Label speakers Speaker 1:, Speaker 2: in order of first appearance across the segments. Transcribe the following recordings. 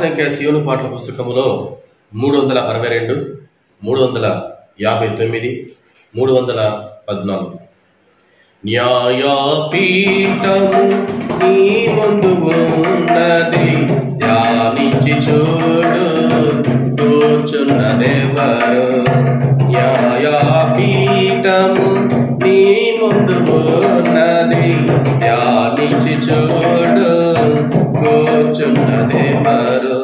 Speaker 1: సంఖ్య సియోను పాటల పుస్తకములో 362, 359, 314. న్యాయపీఠము నీ ముందు ఉన్నది, ధ్యానించి చూడు కూర్చున్నదెవరు. న్యాయపీఠము నీ ముందు ఉన్నది, ధ్యానించి చూడు కూర్చున్నదెవరు.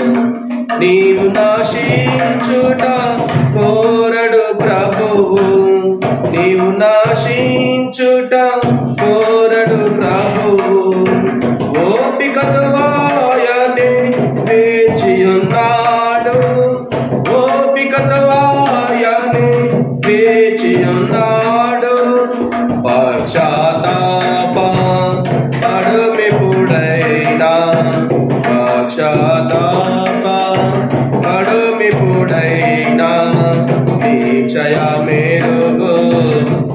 Speaker 1: నీవు నాశించుట కోరడు ప్రభువు, నీవు నాశించుట కోరడు ప్రభువు. ఓపికతో ఆయనే వేచియున్నాడు, ఓపికతో ఆయనే వేచియున్నాడు. పశ్చాత్తాపం పడుమిప్పుడైనా, పశ్చాత్తాపం పడుమిప్పుడైనా, నిశ్చయ మేలుగు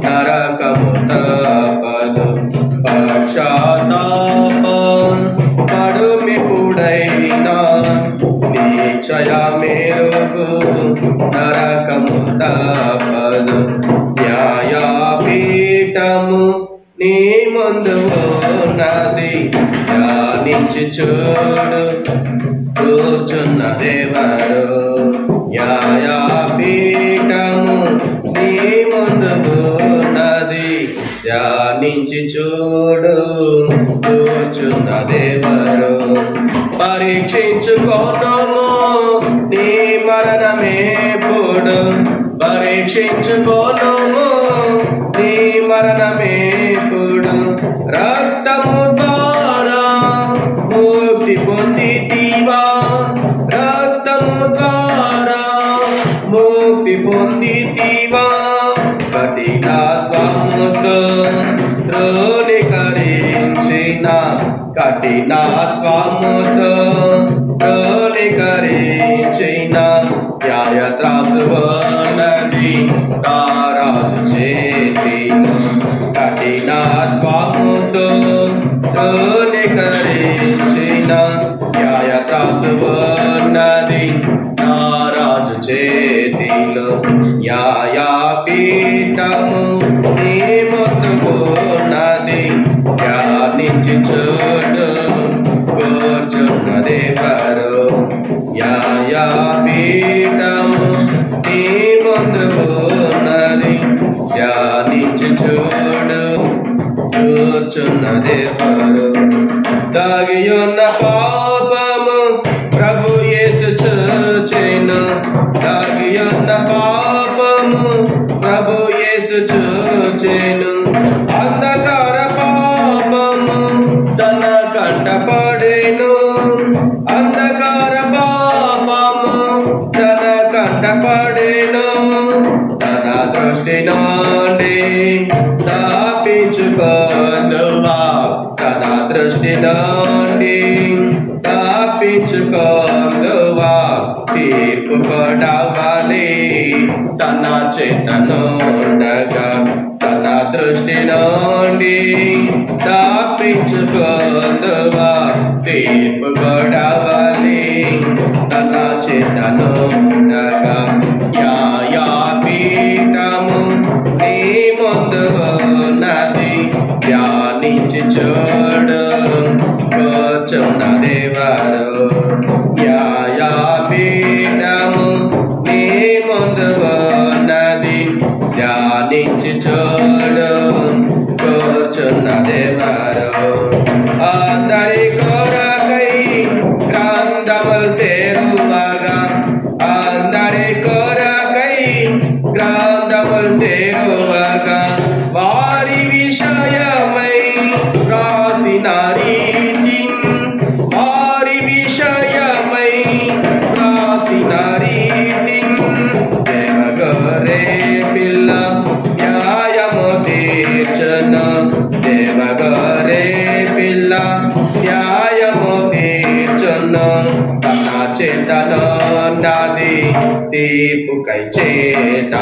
Speaker 1: నరకము తప్పదు. పశ్చాత్తాపం పడుమిప్పుడైనా, నిశ్చయ మేలుగు నరకము తప్పదు. న్యాయపీఠము నీ ముందు ఉన్నది, ధ్యానించి చూడు కూర్చున్నదెవరు. న్యాయపీఠము నీ ముందు ఉన్నది, ధ్యానించి చూడు కూర్చున్నదెవరు. పరీక్షించుకోనము నీ మరణమేపుడు, పరీక్షించుకోనము నీ మరణమేపుడు. రక్తము ద్వారా ముక్తి పొందితివా, రక్తము ద్వారా ముక్తి పొందితివా. కఠినత్వముతో ధృవీకరించిన, కఠినత్వముతో ధృవీకరించిన న్యాయ త్రాసువన్నది రారాజు చేతిలో. కఠినత్వముతో ధృవీకరించిన న్యాయ త్రాసువన్నది రారాజు చేతిలో. న్యాయపీఠము నీ ముందు ఉన్నది, ధ్యానించి చూడు కూర్చున్నదెవరు. న్యాయపీఠము నీ ముందు ఉన్నది, ధ్యానించి చూడు కూర్చున్నదెవరు. దాగియున్న పాపము ప్రభు యేసు చూచెను, దాగియున్న పాపము ప్రభు యేసు చూచెను. అంధకార పాపము తన కంటపడెను, అంధకార పాపము తన కంటపడెను. తన దృష్టి నుండి తప్పించుకొనువా, తన దృష్టి నుండి తప్పించుకొనువా. తీర్పు కొడవలి తన చేతనుండగా, తన దృష్టి నుండి తప్పించుకొనువా. తీర్పు కొడవలి తన చేతనుండగా. న్యాయపీఠము నీ ముందు ఉన్నది, ధ్యానించి చూడు కూర్చున్నదెవరు. న్యాయపీఠము నీ ముందు ఉన్నది, ధ్యానించి చూడు కూర్చున్నదెవరు. అందరి కొరకై గ్రంథములు తెరువగా, అందరి కొరకై గ్రంథములు తెరువగా. వారి విషయమై రాసిన రీతి, వారి విషయమై రాసిన రీతి. దేవగొర్రె పిల్ల న్యాయము తీర్చును, దేవగొర్రె పిల్ల న్యాయము తీర్చును. తన చేతను నాది తీర్పుకై చేట,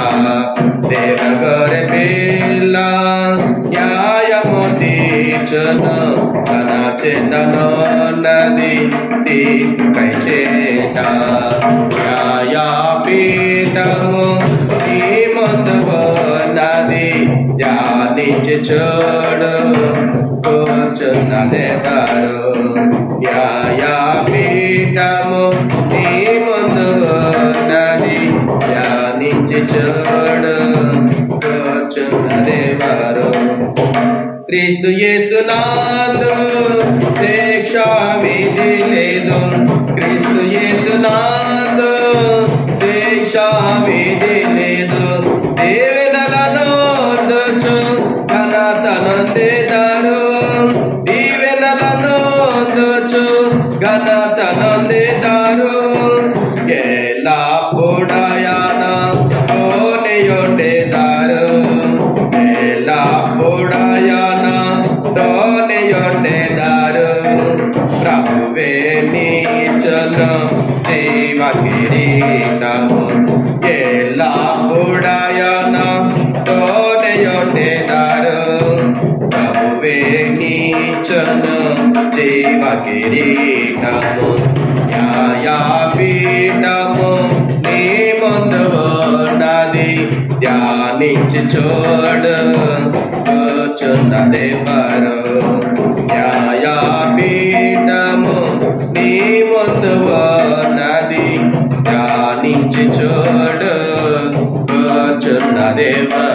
Speaker 1: దేవగొర్రె పిల్ల న్యాయము తీర్చును. తన చేతనోన్నది తీర్పుకై చేట న్యాయపీఠము నీ ముందు ఉన్నది ధ్యానించి చూడు కూర్చున్నదెవరు న్యాయపీఠము నీ ముందు ఉన్నది ధ్యానించి చూడు కూర్చున్నదెవరు క్రీస్తు యేసునందు శిక్షా విధి లేదు క్రీస్తు యేసునందు శిక్షా విధి లేదు దీవెనలను అందుచు ఘనతనొందెదరు దీవెనలను అందుచు ఘనతనొందెదరు ఎల్లప్పుడయాన తోనియుండెదరు ఎల్లప్పుడయాన తోనియుండెదరు ప్రభువే నీచును జీవ కిరీటము ఎల్లప్పుడయాన తోనియుండెదరు ప్రభువే నీచును జీవ కిరీటము న్యాయపీఠము నీ ముందు ఉన్నది ధ్యానించి చూడు కూర్చున్నదెవరు న్యాయపీఠము నీ ముందు ఉన్నది ధ్యానించి చూడు కూర్చున్నదెవరు